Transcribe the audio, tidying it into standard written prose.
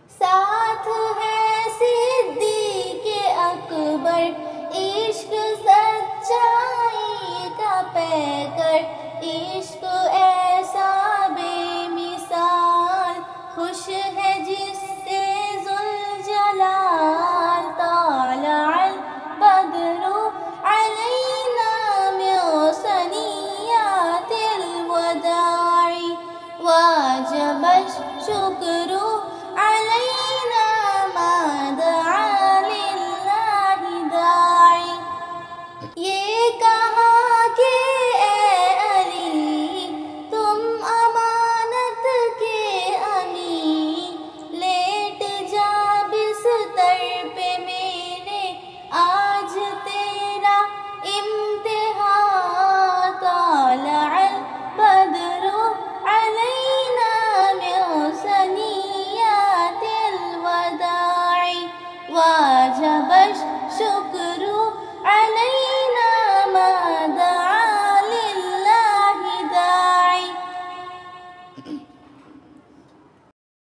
ساتھ ہے صدیق اکبر، عشق سچائی کا پیکر، عشق ایسا بے مثال، خوش ہے جس سے ذوالجلال، طالع البدر علینا من ثنیات الوداع، واجب الشکر علینا ما دعا للہ داعی۔ یہ کہا کہ اے علی تم امانت کے امین، لیٹ جا بستر پہ میرے آج تیرا امتحان، طالع البدر علینا من ثنیات الوداع، واجب الشکر